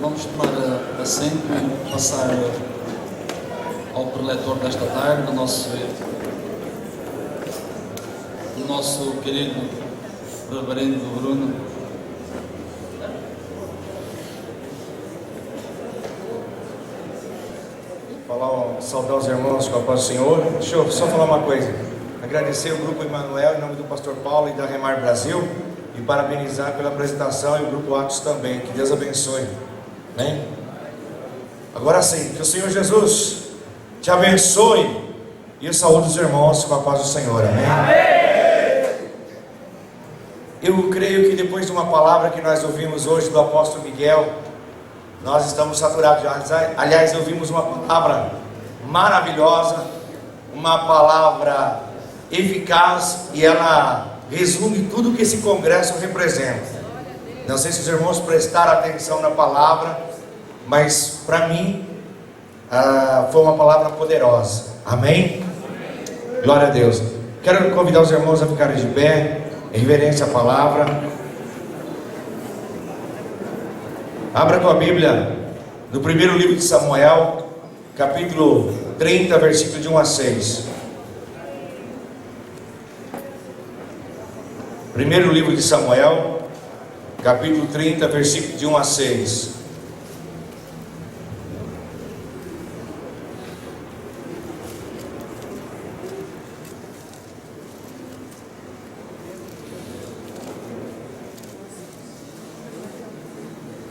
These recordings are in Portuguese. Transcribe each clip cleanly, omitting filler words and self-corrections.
Vamos tomar assento e passar ao preletor desta tarde, o nosso querido reverendo Bruno. Saudar os irmãos com a paz do Senhor. Deixa eu só falar uma coisa. Agradecer o Grupo Emanuel em nome do Pastor Paulo e da Remar Brasil, e parabenizar pela apresentação, e o Grupo Atos também. Que Deus abençoe. Amém? Agora sim, que o Senhor Jesus te abençoe e saúde os irmãos com a paz do Senhor. Amém? Eu creio que depois de uma palavra que nós ouvimos hoje do apóstolo Miguel, nós estamos saturados. Aliás, ouvimos uma palavra maravilhosa, uma palavra eficaz, e ela resume tudo que esse congresso representa. Não sei se os irmãos prestaram atenção na palavra, mas para mim foi uma palavra poderosa. Amém? Glória a Deus. Quero convidar os irmãos a ficarem de pé, em reverência à palavra. Abra a tua Bíblia no primeiro livro de Samuel, capítulo 30, versículo de 1 a 6. Primeiro livro de Samuel, capítulo 30, versículo de 1 a 6.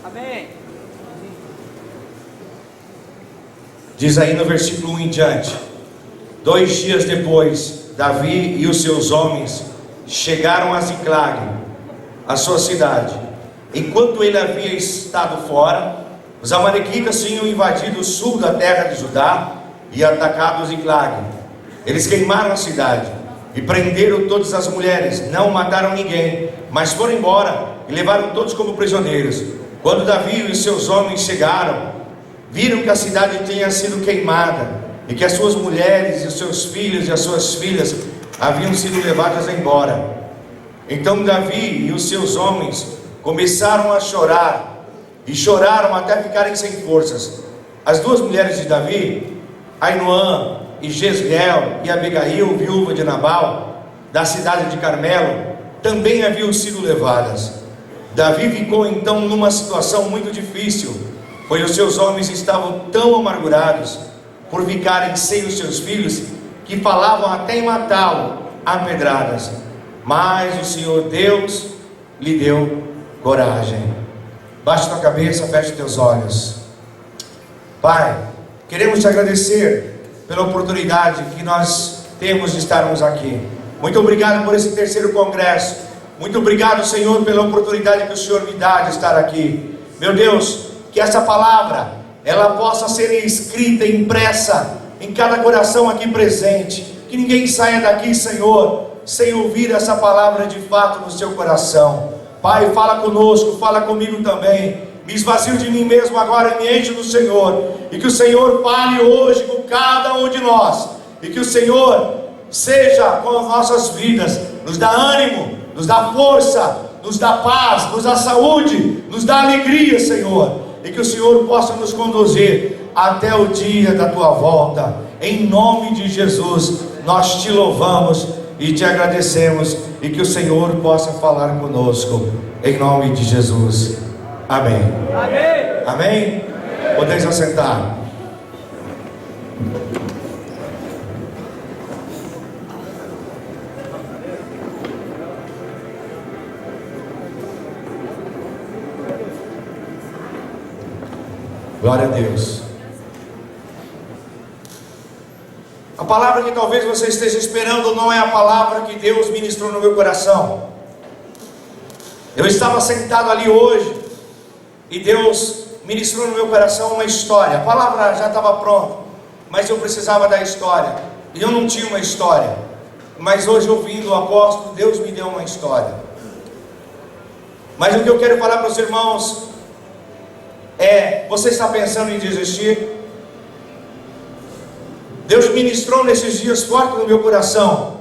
Amém. Diz aí no versículo 1 em diante: 2 dias depois, Davi e os seus homens chegaram a Ziclag, a sua cidade. Enquanto ele havia estado fora, os amalequitas tinham invadido o sul da terra de Judá e atacado Ziclag. Eles queimaram a cidade e prenderam todas as mulheres. Não mataram ninguém, mas foram embora e levaram todos como prisioneiros. Quando Davi e os seus homens chegaram, viram que a cidade tinha sido queimada e que as suas mulheres e os seus filhos e as suas filhas haviam sido levadas embora. Então Davi e os seus homens começaram a chorar, e choraram até ficarem sem forças. As duas mulheres de Davi, Ainoã e Jezreel, e Abigail, viúva de Nabal, da cidade de Carmelo, também haviam sido levadas. Davi ficou então numa situação muito difícil, pois os seus homens estavam tão amargurados por ficarem sem os seus filhos, que falavam até em matá-lo a pedradas. Mas o Senhor Deus lhe deu coragem. Baixe tua cabeça, feche teus olhos. Pai, queremos te agradecer pela oportunidade que nós temos de estarmos aqui. Muito obrigado por esse terceiro congresso. Muito obrigado, Senhor, pela oportunidade que o Senhor me dá de estar aqui. Meu Deus, que essa palavra ela possa ser escrita, impressa em cada coração aqui presente. Que ninguém saia daqui, Senhor, sem ouvir essa palavra de fato no seu coração. Pai, fala conosco, fala comigo também. Me esvazio de mim mesmo agora e me enche do Senhor. E que o Senhor fale hoje com cada um de nós. E que o Senhor seja com as nossas vidas. Nos dá ânimo, nos dá força, nos dá paz, nos dá saúde, nos dá alegria, Senhor. E que o Senhor possa nos conduzir até o dia da tua volta. Em nome de Jesus, nós te louvamos e te agradecemos, e que o Senhor possa falar conosco, em nome de Jesus. Amém. Amém. Amém? Podeis assentar. Glória a Deus. A palavra que talvez você esteja esperando não é a palavra que Deus ministrou no meu coração. Eu estava sentado ali hoje e Deus ministrou no meu coração uma história. A palavra já estava pronta, mas eu precisava da história, e eu não tinha uma história. Mas hoje, ouvindo o apóstolo, Deus me deu uma história. Mas o que eu quero falar para os irmãos é: você está pensando em desistir? Deus ministrou nesses dias forte no meu coração,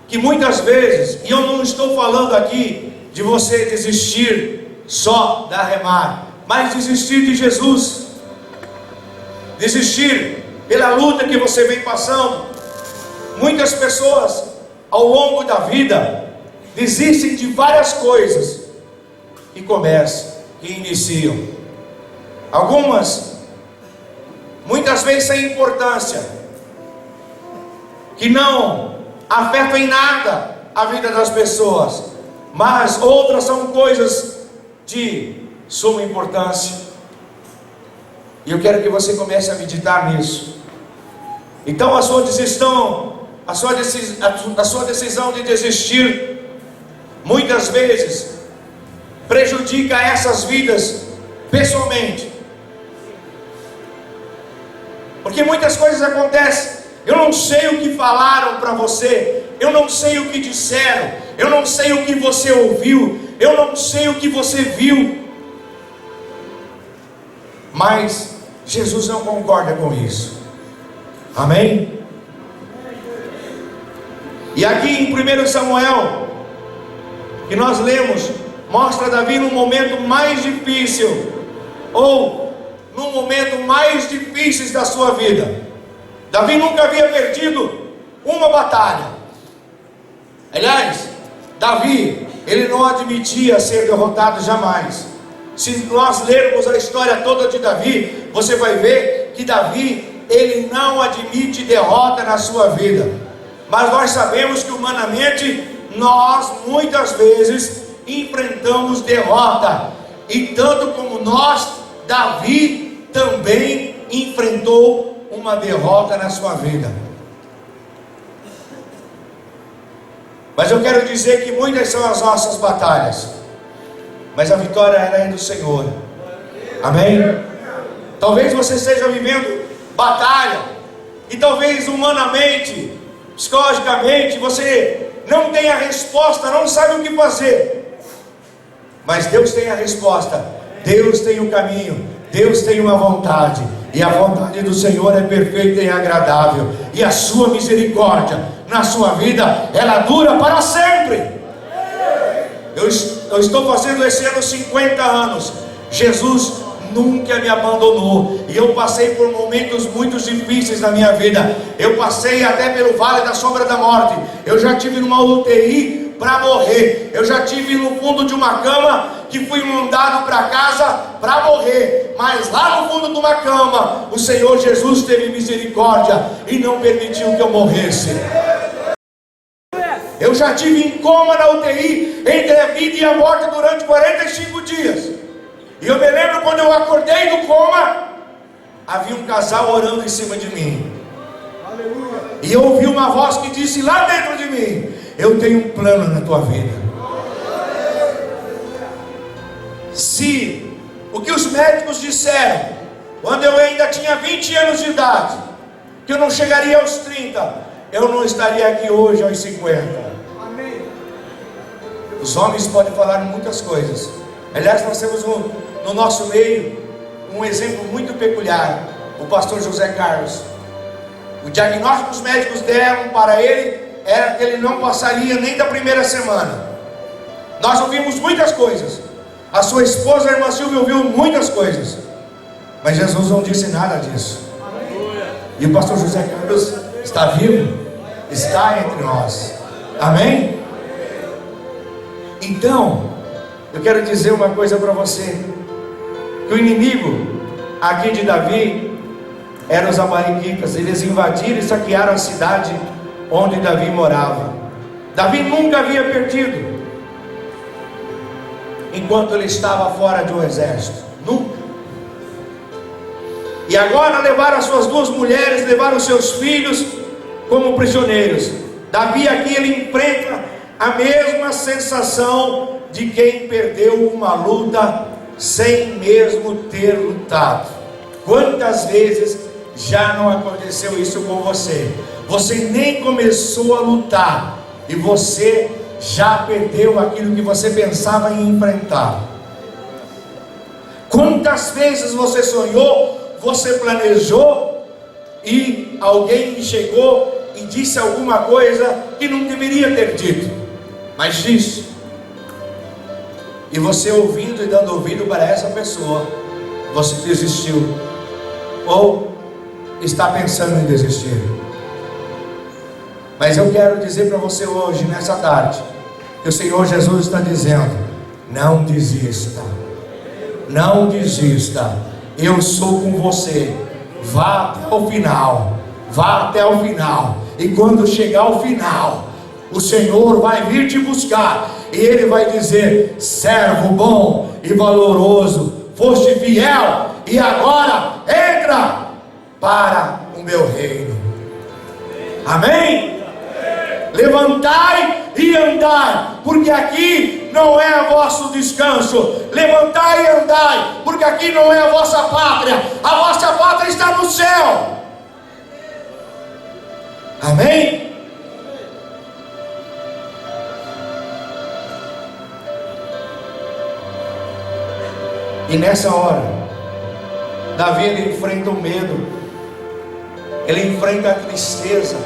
que muitas vezes, e eu não estou falando aqui de você desistir só da Remar, mas desistir de Jesus, desistir pela luta que você vem passando. Muitas pessoas ao longo da vida desistem de várias coisas e começam, e iniciam. Algumas, muitas vezes sem importância, que não afetam em nada a vida das pessoas, mas outras são coisas de suma importância. E eu quero que você comece a meditar nisso. Então a sua decisão de desistir, muitas vezes prejudica essas vidas pessoalmente, porque muitas coisas acontecem. Eu não sei o que falaram para você, eu não sei o que disseram, eu não sei o que você ouviu, eu não sei o que você viu, mas Jesus não concorda com isso. Amém? E aqui em 1 Samuel, que nós lemos, mostra Davi no momento mais difícil, ou no momento mais difícil da sua vida. Davi nunca havia perdido uma batalha. Aliás, Davi, ele não admitia ser derrotado jamais. Se nós lermos a história toda de Davi, você vai ver que Davi, ele não admite derrota na sua vida. Mas nós sabemos que humanamente, nós muitas vezes enfrentamos derrota. E tanto como nós, Davi também enfrentou uma derrota na sua vida. Mas eu quero dizer que muitas são as nossas batalhas, mas a vitória ela é do Senhor. Amém? Talvez você esteja vivendo batalha, e talvez humanamente, psicologicamente, você não tenha a resposta, não sabe o que fazer. Mas Deus tem a resposta, Deus tem o caminho, Deus tem uma vontade, e a vontade do Senhor é perfeita e agradável, e a sua misericórdia na sua vida, ela dura para sempre. Eu estou fazendo esse ano 50 anos. Jesus nunca me abandonou, e eu passei por momentos muito difíceis na minha vida. Eu passei até pelo vale da sombra da morte. Eu já tive numa UTI para morrer. Eu já tive no fundo de uma cama que fui mandado para casa para morrer. Mas lá no fundo de uma cama, o Senhor Jesus teve misericórdia e não permitiu que eu morresse. Eu já tive em coma na UTI, entre a vida e a morte, durante 45 dias. E eu me lembro quando eu acordei do coma, havia um casal orando em cima de mim. Aleluia. E eu ouvi uma voz que disse lá dentro de mim: eu tenho um plano na tua vida. Se o que os médicos disseram, quando eu ainda tinha 20 anos de idade, que eu não chegaria aos 30, eu não estaria aqui hoje aos 50. Amém. Os homens podem falar muitas coisas. Aliás, nós temos no nosso meio um exemplo muito peculiar, o pastor José Carlos. O diagnóstico que os médicos deram para ele era que ele não passaria nem da primeira semana. Nós ouvimos muitas coisas. A sua esposa, a irmã Silvia, ouviu muitas coisas, mas Jesus não disse nada disso. E o pastor José Carlos está vivo, está entre nós. Amém? Então, eu quero dizer uma coisa para você, que o inimigo aqui de Davi eram os amalequitas. Eles invadiram e saquearam a cidade onde Davi morava. Davi nunca havia perdido enquanto ele estava fora de um exército, nunca. E agora levaram as suas duas mulheres, levaram os seus filhos como prisioneiros. Davi aqui ele enfrenta a mesma sensação de quem perdeu uma luta sem mesmo ter lutado. Quantas vezes já não aconteceu isso com você? Você nem começou a lutar e você já perdeu aquilo que você pensava em enfrentar. Quantas vezes você sonhou, você planejou e alguém chegou e disse alguma coisa que não deveria ter dito, mas disse. e você ouvindo e dando ouvido para essa pessoa, você desistiu, ou está pensando em desistir. Mas eu quero dizer para você hoje, nessa tarde, que o Senhor Jesus está dizendo: não desista, não desista, eu sou com você, vá até o final, vá até o final, e quando chegar ao final, o Senhor vai vir te buscar, e Ele vai dizer: servo bom e valoroso, foste fiel, e agora entra para o meu reino. Amém? Levantai e andai, porque aqui não é vosso descanso. Levantai e andai, porque aqui não é a vossa pátria. A vossa pátria está no céu. Amém? E nessa hora, Davi, ele enfrenta o medo, ele enfrenta a tristeza,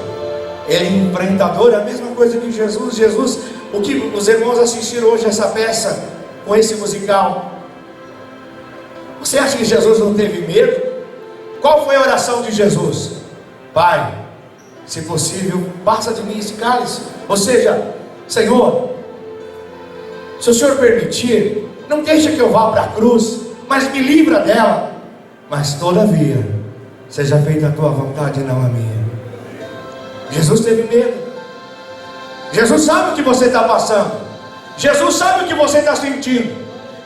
ele enfrenta a dor. É a mesma coisa que Jesus. Jesus, o que os irmãos assistiram hoje essa peça, com esse musical, você acha que Jesus não teve medo? Qual foi a oração de Jesus? Pai, se possível, passa de mim esse cálice. Ou seja, Senhor, se o Senhor permitir, não deixa que eu vá para a cruz, mas me livra dela. Mas todavia, seja feita a tua vontade e não a minha. Jesus teve medo. Jesus sabe o que você está passando. Jesus sabe o que você está sentindo.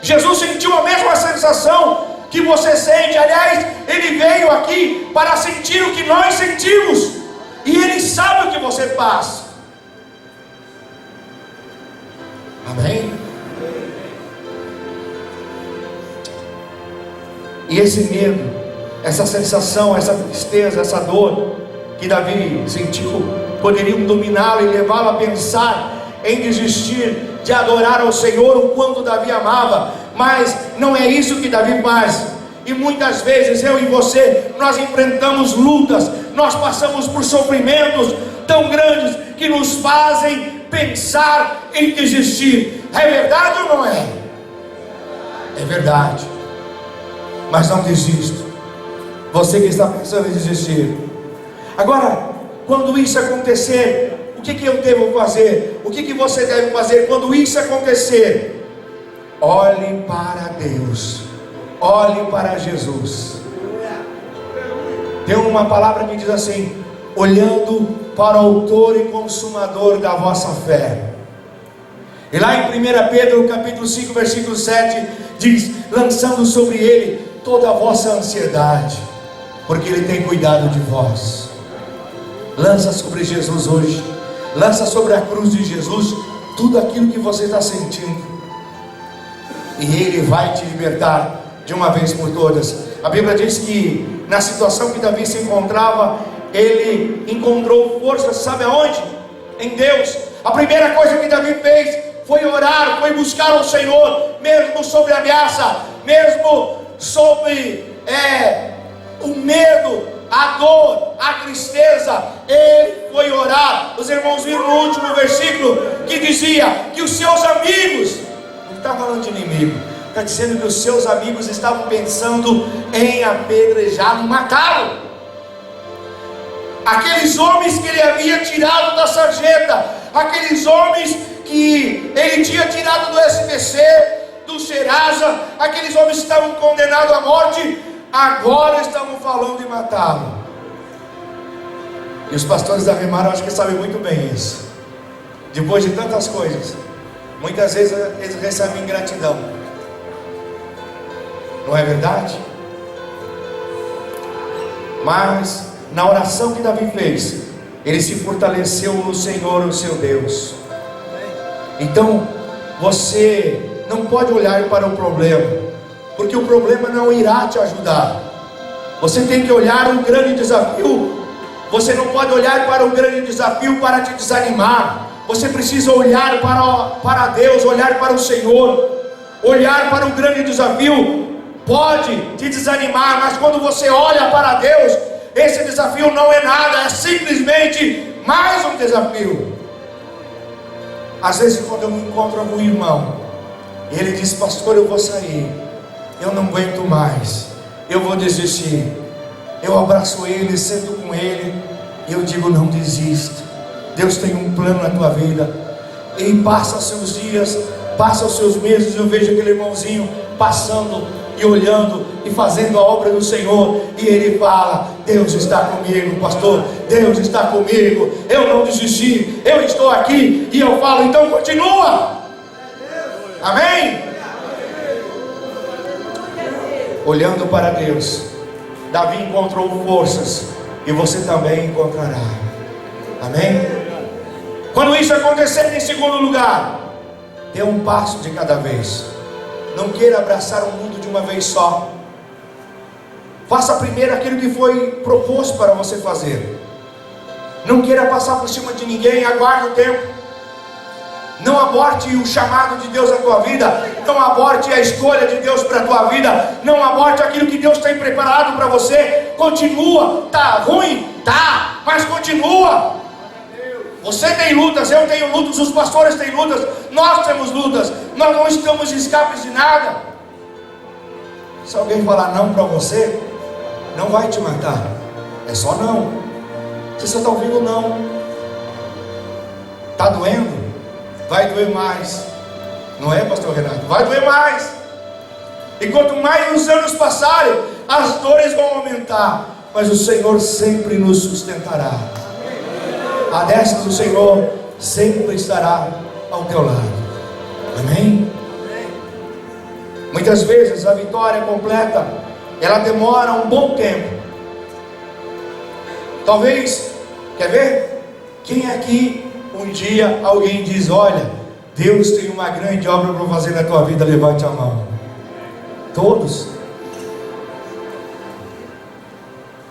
Jesus sentiu a mesma sensação que você sente. Aliás, Ele veio aqui para sentir o que nós sentimos, e Ele sabe o que você passa. Amém? E esse medo, essa sensação, essa tristeza, essa dor que Davi sentiu, poderiam dominá-lo e levá-lo a pensar em desistir de adorar ao Senhor o quanto Davi amava. Mas não é isso que Davi faz. E muitas vezes eu e você, nós enfrentamos lutas, nós passamos por sofrimentos tão grandes que nos fazem pensar em desistir. É verdade ou não é? É verdade. Mas não desista. Você que está pensando em desistir. Agora, quando isso acontecer, o que eu devo fazer? O que você deve fazer quando isso acontecer? Olhe para Deus, olhe para Jesus. Tem uma palavra que diz assim: olhando para o autor e consumador da vossa fé. E lá em 1 Pedro capítulo 5 versículo 7 diz: lançando sobre Ele toda a vossa ansiedade, porque Ele tem cuidado de vós. Lança sobre Jesus hoje, lança sobre a cruz de Jesus tudo aquilo que você está sentindo, e Ele vai te libertar de uma vez por todas. A Bíblia diz que na situação que Davi se encontrava, ele encontrou força, sabe aonde? Em Deus. A primeira coisa que Davi fez foi orar, foi buscar ao Senhor, mesmo sobre a ameaça, mesmo sobre o medo, a dor, a tristeza. Ele foi orar. Os irmãos viram no último versículo que dizia que os seus amigos, não está falando de inimigo, está dizendo que os seus amigos estavam pensando em apedrejá-lo e matá-lo. Aqueles homens que ele havia tirado da sarjeta, aqueles homens que ele tinha tirado do SPC, do Serasa, aqueles homens que estavam condenados à morte, agora estavam falando em matá-lo. E os pastores da Remar, eu acho que sabem muito bem isso. Depois de tantas coisas, muitas vezes eles recebem ingratidão. Não é verdade? Mas na oração que Davi fez, ele se fortaleceu no Senhor, o seu Deus. Então você não pode olhar para o problema, porque o problema não irá te ajudar. Você tem que olhar o grande desafio. Você não pode olhar para o grande desafio para te desanimar. Você precisa olhar para Deus, olhar para o Senhor. Olhar para o grande desafio pode te desanimar, mas quando você olha para Deus, esse desafio não é nada, é simplesmente mais um desafio. Às vezes quando eu me encontro com um irmão E ele disse: pastor, eu vou sair, eu não aguento mais, eu vou desistir. Eu abraço ele, sento com ele, e eu digo: não desista, Deus tem um plano na tua vida. E passa os seus dias, passa os seus meses, eu vejo aquele irmãozinho passando e olhando e fazendo a obra do Senhor, e ele fala: Deus está comigo, pastor, Deus está comigo, eu não desisti, eu estou aqui. E eu falo: então continua. Amém? Olhando para Deus, Davi encontrou forças, e você também encontrará. Amém? Quando isso acontecer, em segundo lugar, dê um passo de cada vez. Não queira abraçar o mundo de uma vez só. Faça primeiro aquilo que foi proposto para você fazer. Não queira passar por cima de ninguém. Aguarde o tempo. Não aborte o chamado de Deus na tua vida. Não aborte a escolha de Deus para a tua vida. Não aborte aquilo que Deus tem preparado para você. Continua. Tá ruim? Tá, mas continua. Você tem lutas, eu tenho lutas, os pastores têm lutas, nós temos lutas. Nós não estamos escapes de nada. Se alguém falar não para você, não vai te matar. É só não. Você só está ouvindo não. Está doendo? Vai doer mais. Não é, pastor Renato? Vai doer mais. E quanto mais os anos passarem, as dores vão aumentar. Mas o Senhor sempre nos sustentará. A destra do Senhor sempre estará ao teu lado. Amém? Muitas vezes a vitória completa, ela demora um bom tempo. Talvez, quer ver? Quem aqui um dia alguém diz: olha, Deus tem uma grande obra para fazer na tua vida, levante a mão. Todos.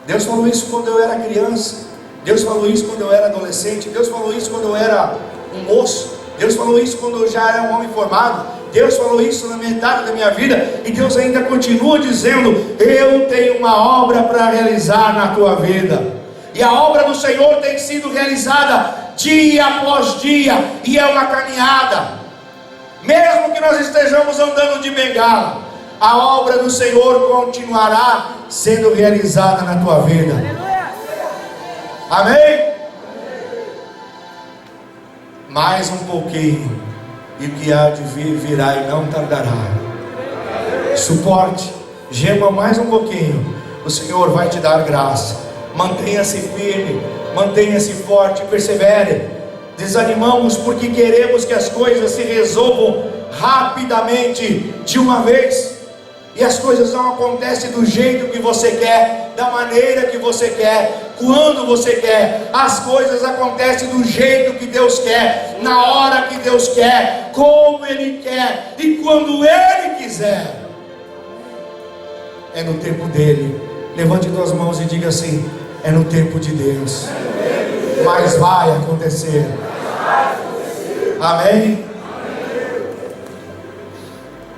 Deus falou isso quando eu era criança. Deus falou isso quando eu era adolescente. Deus falou isso quando eu era um moço. Deus falou isso quando eu já era um homem formado. Deus falou isso na metade da minha vida. E Deus ainda continua dizendo: eu tenho uma obra para realizar na tua vida. E a obra do Senhor tem sido realizada dia após dia. E é uma caminhada. Mesmo que nós estejamos andando de bengala, a obra do Senhor continuará sendo realizada na tua vida. Amém? Mais um pouquinho, e o que há de vir, virá e não tardará. Suporte, gema mais um pouquinho, o Senhor vai te dar graça. Mantenha-se firme, mantenha-se forte, persevere. Desanimamos porque queremos que as coisas se resolvam rapidamente, de uma vez. E as coisas não acontecem do jeito que você quer, da maneira que você quer, quando você quer. As coisas acontecem do jeito que Deus quer, na hora que Deus quer, como Ele quer e quando Ele quiser. É no tempo dEle. Levante tuas mãos e diga assim: é no tempo de Deus. Mas vai acontecer. Amém?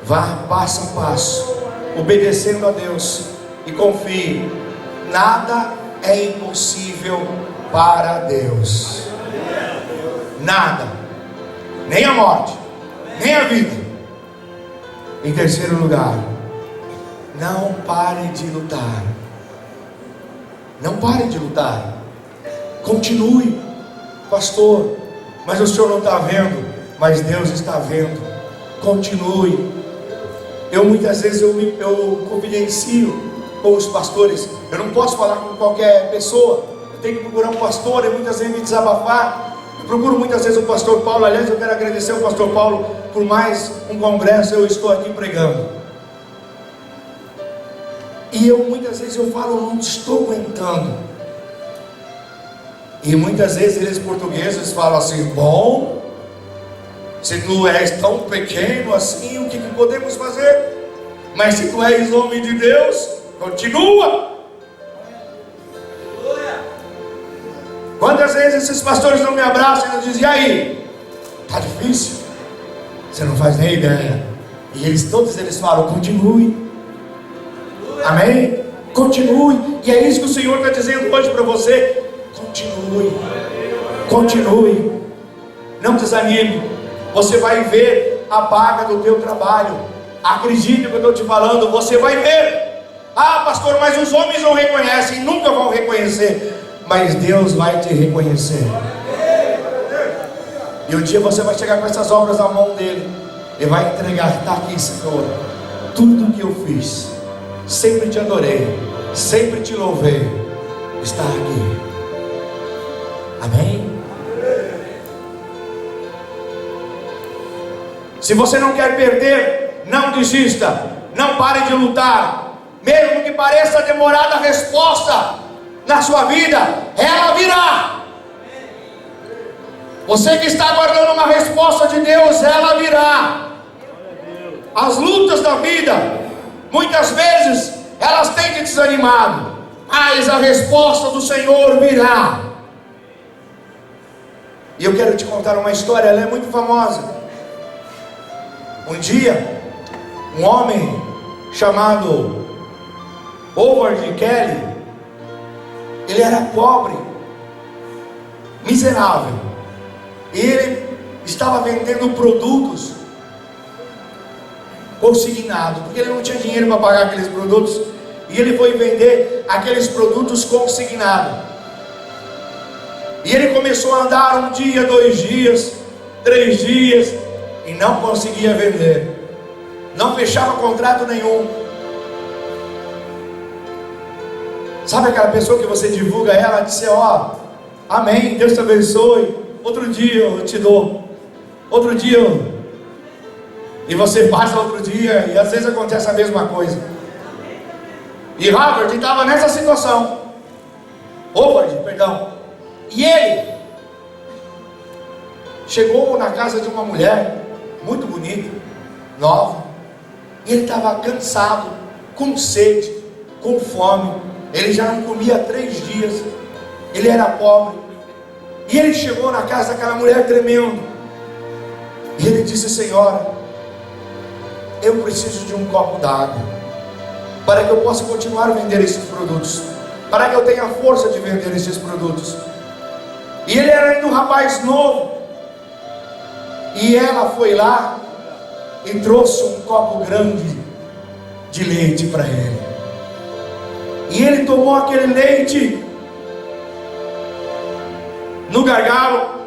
Vá passo a passo, obedecendo a Deus, e confie, nada é impossível para Deus. Nada, nem a morte, nem a vida. Em terceiro lugar, não pare de lutar. Não pare de lutar. Continue, pastor, mas o senhor não está vendo. Mas Deus está vendo. Continue. Eu muitas vezes eu confidencio com os pastores. Eu não posso falar com qualquer pessoa. Eu tenho que procurar um pastor e muitas vezes me desabafar. Eu procuro muitas vezes o pastor Paulo. Aliás, eu quero agradecer ao pastor Paulo por mais um congresso. Eu estou aqui pregando. E muitas vezes eu falo: não estou aguentando. E muitas vezes eles portugueses falam assim: bom, se tu és tão pequeno assim, o que podemos fazer? Mas se tu és homem de Deus, continua. Quantas vezes esses pastores não me abraçam e não dizem: e aí? Está difícil? Você não faz nem ideia. E todos eles falam: continue. Amém? Continue. E é isso que o Senhor está dizendo hoje para você. Continue. Continue. Não desanime. Você vai ver a paga do teu trabalho. Acredite no que eu estou te falando, você vai ver. Ah, pastor, mas os homens não reconhecem, nunca vão reconhecer, mas Deus vai te reconhecer. E um dia você vai chegar com essas obras na mão dele e vai entregar: está aqui, Senhor, tudo que eu fiz, sempre te adorei, sempre te louvei, está aqui. Amém? Se você não quer perder, não desista, não pare de lutar, mesmo que pareça demorada a resposta na sua vida, ela virá. Você que está aguardando uma resposta de Deus, ela virá. As lutas da vida, muitas vezes, elas têm te desanimado, mas a resposta do Senhor virá. E eu quero te contar uma história, ela é muito famosa. Um dia, um homem chamado Howard Kelly, ele era pobre, miserável, e ele estava vendendo produtos consignados, porque ele não tinha dinheiro para pagar aqueles produtos, e ele foi vender aqueles produtos consignados. E ele começou a andar um dia, 2 dias, 3 dias, e não conseguia vender, não fechava contrato nenhum. Sabe aquela pessoa que você divulga ela, disse: ó, amém, Deus te abençoe, outro dia eu te dou, outro dia e você passa outro dia, e às vezes acontece a mesma coisa. E Howard estava nessa situação, e ele chegou na casa de uma mulher muito bonita, nova, e ele estava cansado, com sede, com fome. Ele já não comia há 3 dias, ele era pobre, e ele chegou na casa daquela mulher tremendo, e ele disse: senhora, eu preciso de um copo d'água, para que eu possa continuar a vender esses produtos, para que eu tenha força de vender esses produtos. E ele era ainda um rapaz novo, e ela foi lá e trouxe um copo grande de leite para ele, e ele tomou aquele leite no gargalo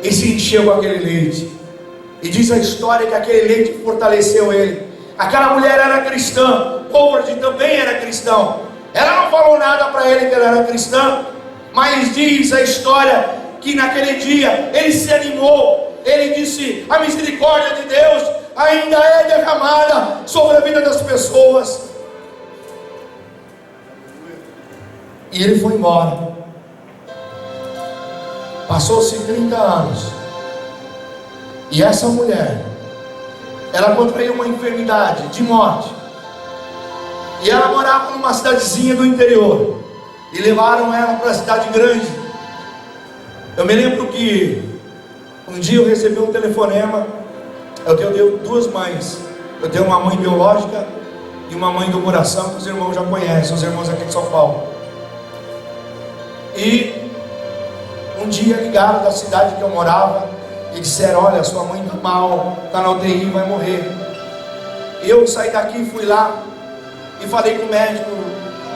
e se encheu com aquele leite. E diz a história que aquele leite fortaleceu ele. Aquela mulher era cristã, Howard também era cristão. Ela não falou nada para ele que ela era cristã, mas diz a história que naquele dia ele se animou. Ele disse: a misericórdia de Deus ainda é derramada sobre a vida das pessoas. E ele foi embora. Passou-se 30 anos, e essa mulher, ela contraiu uma enfermidade de morte, e ela morava numa cidadezinha do interior, e levaram ela para a cidade grande. Eu me lembro que um dia eu recebi um telefonema. Eu tenho 2 mães, eu tenho uma mãe biológica e uma mãe do coração, que os irmãos já conhecem, os irmãos aqui de São Paulo. E um dia ligaram da cidade que eu morava e disseram: olha, sua mãe está mal, está na UTI, vai morrer. Eu saí daqui, fui lá e falei com o médico,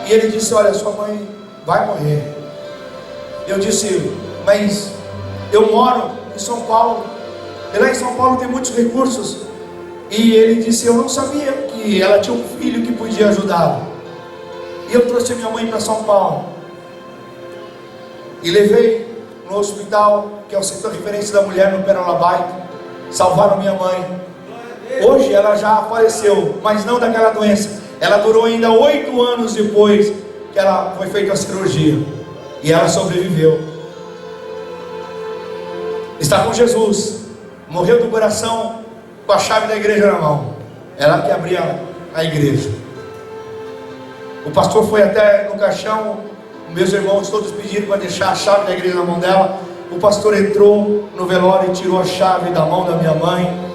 e ele disse: olha, sua mãe vai morrer. Eu disse: mas eu moro em São Paulo, e lá em São Paulo tem muitos recursos. E ele disse: eu não sabia que ela tinha um filho que podia ajudá-la. E eu trouxe minha mãe para São Paulo e levei no hospital, que é o setor de referência da mulher no Perolabaito. Salvaram minha mãe. Hoje ela já faleceu, mas não daquela doença. Ela durou ainda 8 anos depois que ela foi feita a cirurgia, e ela sobreviveu. Está com Jesus, morreu do coração, com a chave da igreja na mão. Ela que abria a igreja. O pastor foi até no caixão, meus irmãos todos pediram para deixar a chave da igreja na mão dela. O pastor entrou no velório e tirou a chave da mão da minha mãe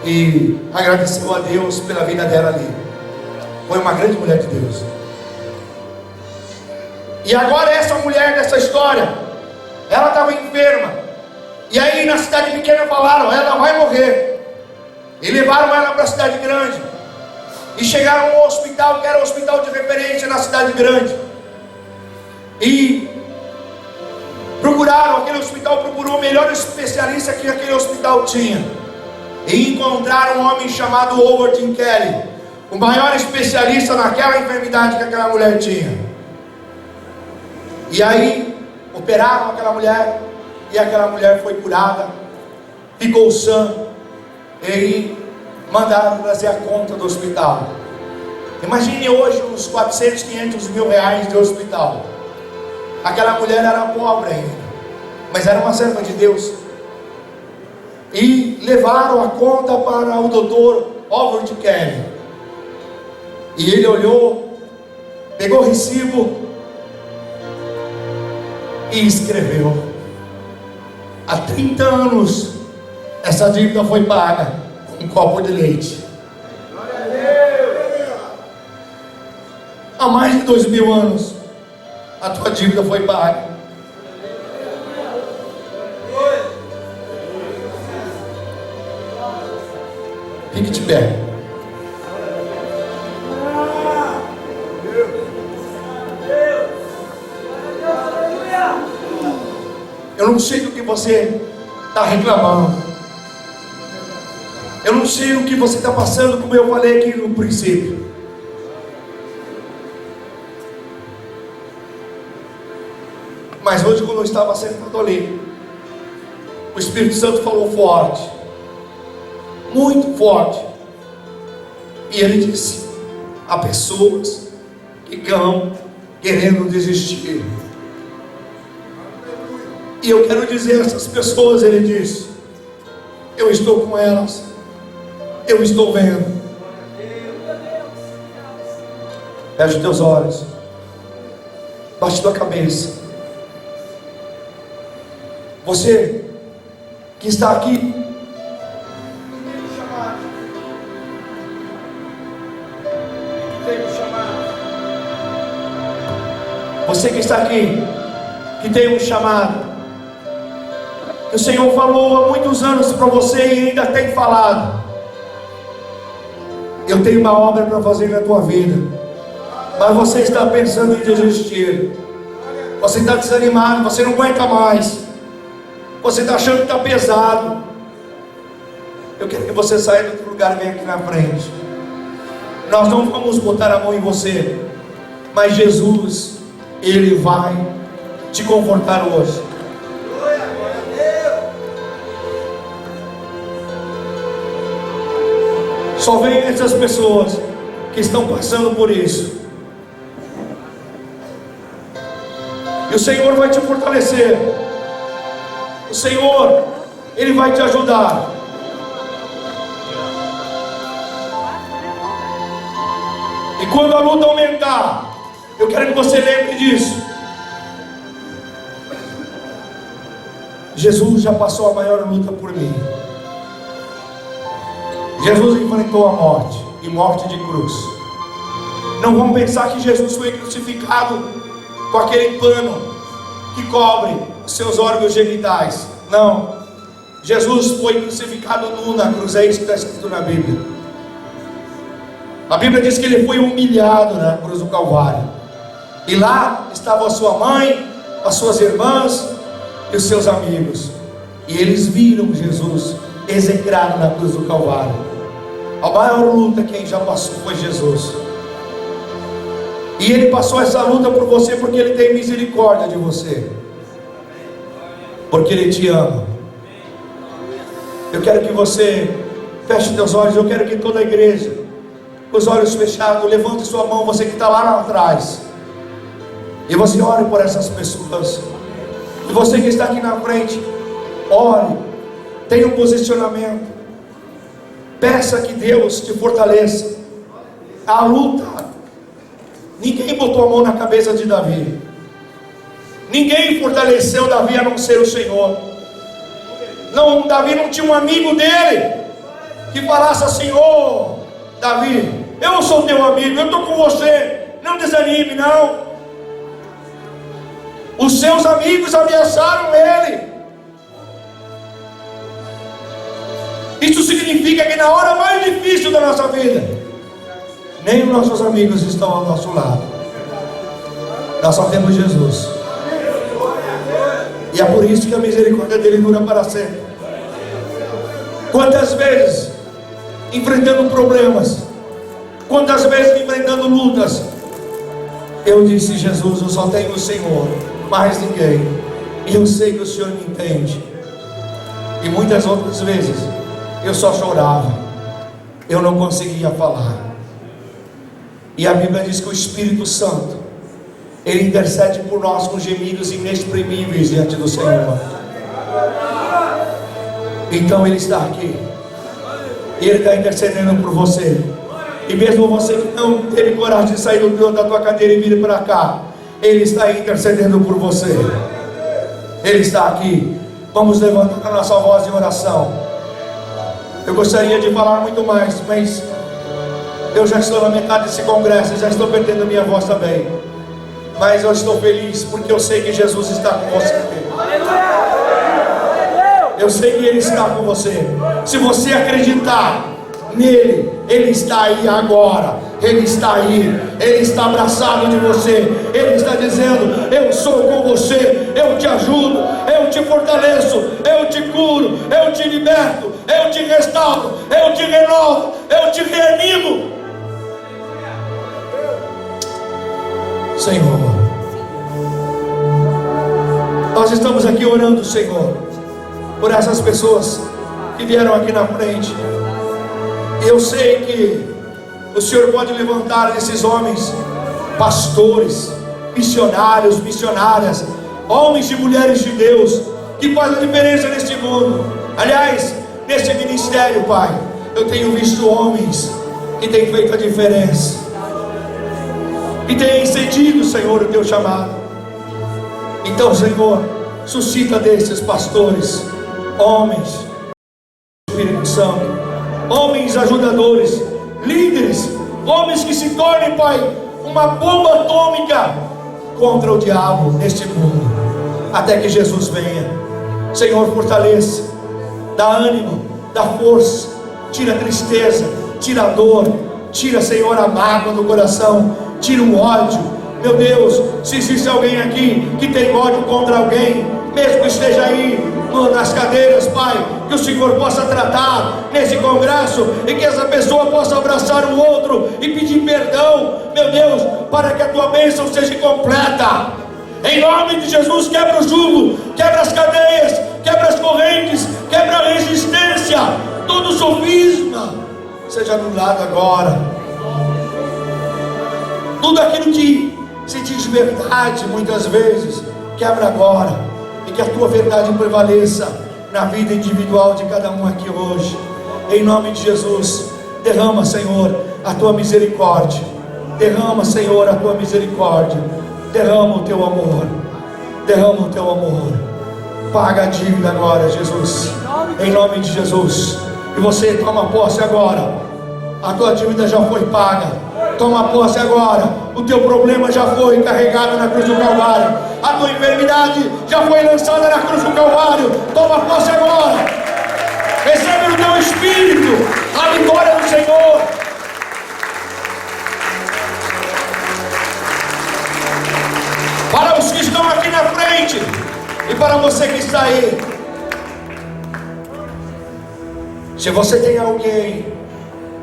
e agradeceu a Deus pela vida dela ali. Foi uma grande mulher de Deus. E agora essa mulher dessa história, ela estava enferma. E aí na cidade pequena falaram: ela vai morrer. E levaram ela para a cidade grande. E chegaram ao hospital, que era o hospital de referência na cidade grande. E procuraram, aquele hospital procurou o melhor especialista que aquele hospital tinha. E encontraram um homem chamado Howard Kelly, o maior especialista naquela enfermidade que aquela mulher tinha. E aí operaram aquela mulher, e aquela mulher foi curada, ficou sã, e aí mandaram trazer a conta do hospital. Imagine hoje uns 400, 500 mil reais de hospital. Aquela mulher era pobre ainda, mas era uma serva de Deus. E levaram a conta para o doutor Howard Kelly. E ele olhou, pegou o recibo e escreveu: há 30 anos essa dívida foi paga com um copo de leite. Há mais de 2000 anos a tua dívida foi paga. Fique de pé. Eu não sei do que você está reclamando. Eu não sei o que você está passando, como eu falei aqui no princípio. Mas hoje, quando eu estava sentado ali, o Espírito Santo falou forte, muito forte. E ele disse: há pessoas que estão querendo desistir. E eu quero dizer a essas pessoas, ele disse: eu estou com elas, eu estou vendo. Feche os teus olhos, baixe tua cabeça. Você que está aqui, você que está aqui, que tem um chamado, que o Senhor falou há muitos anos para você e ainda tem falado: eu tenho uma obra para fazer na tua vida, mas você está pensando em desistir, você está desanimado, você não aguenta mais, você está achando que está pesado. Eu quero que você saia do outro lugar e venha aqui na frente. Nós não vamos botar a mão em você, mas Jesus, Ele vai te confortar hoje. Só vem essas pessoas que estão passando por isso. E o Senhor vai te fortalecer. O Senhor, Ele vai te ajudar. E quando a luta aumentar, eu quero que você lembre disso. Jesus já passou a maior luta por mim. Jesus enfrentou a morte, e morte de cruz. Não vamos pensar que Jesus foi crucificado com aquele pano que cobre os seus órgãos genitais. Não. Jesus foi crucificado nu na cruz. É isso que está escrito na Bíblia. A Bíblia diz que Ele foi humilhado na cruz do Calvário. E lá estava a sua mãe, as suas irmãs e os seus amigos. E eles viram Jesus execrado na cruz do Calvário. A maior luta quem já passou foi Jesus. E Ele passou essa luta por você porque Ele tem misericórdia de você, porque Ele te ama. Eu quero que você feche teus olhos. Eu quero que toda a igreja, com os olhos fechados, levante sua mão. Você que está lá atrás, e você ore por essas pessoas. E você que está aqui na frente, ore, tenha um posicionamento. Peça que Deus te fortaleça. A luta, ninguém botou a mão na cabeça de Davi. Ninguém fortaleceu Davi a não ser o Senhor. Não, Davi não tinha um amigo dele que falasse assim: ô Davi, eu sou teu amigo, eu estou com você, não desanime, não. Os seus amigos ameaçaram ele. significa que na hora mais difícil da nossa vida, nem os nossos amigos estão ao nosso lado. Nós só temos Jesus. E é por isso que a misericórdia dele dura para sempre. Quantas vezes enfrentando problemas, quantas vezes enfrentando lutas, eu disse: Jesus, eu só tenho o Senhor, mais ninguém, e eu sei que o Senhor me entende. E muitas outras vezes eu só chorava, eu não conseguia falar. E a Bíblia diz que o Espírito Santo, ele intercede por nós com gemidos inexprimíveis diante do Senhor. Então ele está aqui, ele está intercedendo por você. E mesmo você que não teve coragem de sair da tua cadeira e vir para cá, ele está intercedendo por você. Ele está aqui. Vamos levantar a nossa voz em oração. Eu gostaria de falar muito mais, mas eu já estou na metade desse congresso, já estou perdendo a minha voz também. Mas eu estou feliz porque eu sei que Jesus está com você. Eu sei que Ele está com você. Se você acreditar nele, Ele está aí agora. Ele está aí, Ele está abraçado de você. Ele está dizendo: eu sou com você, eu te ajudo, eu te fortaleço, eu te curo, eu te liberto, eu te restauro, eu te renovo, eu te reanimo. Senhor, nós estamos aqui orando, Senhor, por essas pessoas que vieram aqui na frente. E eu sei que o Senhor pode levantar esses homens, pastores, missionários, missionárias, homens e mulheres de Deus, que fazem diferença neste mundo. Aliás, neste ministério, Pai, eu tenho visto homens que têm feito a diferença, que têm excedido, Senhor, o teu chamado. Então, Senhor, suscita desses pastores, homens, Espírito Santo, homens ajudadores, líderes, homens que se tornem, Pai, uma bomba atômica contra o diabo neste mundo, até que Jesus venha. Senhor, fortaleça, dá ânimo, dá força, tira a tristeza, tira a dor, tira, Senhor, a mágoa do coração, tira o ódio. Meu Deus, se existe alguém aqui que tem ódio contra alguém, mesmo que esteja aí nas cadeiras, Pai, que o Senhor possa tratar nesse congresso, e que essa pessoa possa abraçar o outro e pedir perdão, meu Deus, para que a tua bênção seja completa. Em nome de Jesus, quebra o jugo, quebra as cadeias, quebra as correntes, quebra a resistência, todo sofisma seja anulado agora. Tudo aquilo que se diz verdade muitas vezes, quebra agora, e que a tua verdade prevaleça na vida individual de cada um aqui hoje. Em nome de Jesus, derrama, Senhor, a tua misericórdia. Derrama, Senhor, a tua misericórdia. Derrama o teu amor. Derrama o teu amor. Paga a dívida agora, Jesus. Em nome de Jesus. E você toma posse agora. A tua dívida já foi paga. Toma posse agora. O teu problema já foi carregado na cruz do Calvário. A tua enfermidade já foi lançada na cruz do Calvário. Toma posse agora. Recebe no teu espírito a vitória do Senhor. Para os que estão aqui na frente e para você que está aí, se você tem alguém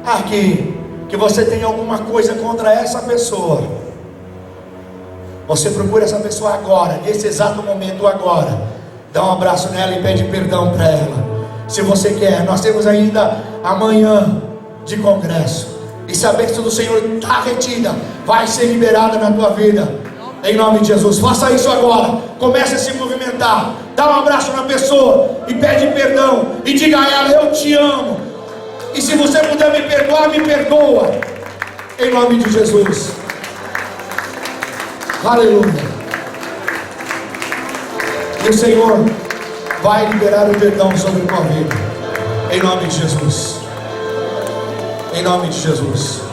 aqui que você tem alguma coisa contra essa pessoa, você procura essa pessoa agora, nesse exato momento agora, dá um abraço nela e pede perdão para ela. Se você quer, nós temos ainda amanhã de congresso, e se a bênção do Senhor está retida, vai ser liberada na tua vida. Em nome de Jesus, faça isso agora. Comece a se movimentar. Dá um abraço na pessoa e pede perdão, e diga a ela: eu te amo. E se você puder me perdoar, me perdoa. Em nome de Jesus. Aleluia. E o Senhor vai liberar o perdão sobre a tua vida. Em nome de Jesus. Em nome de Jesus.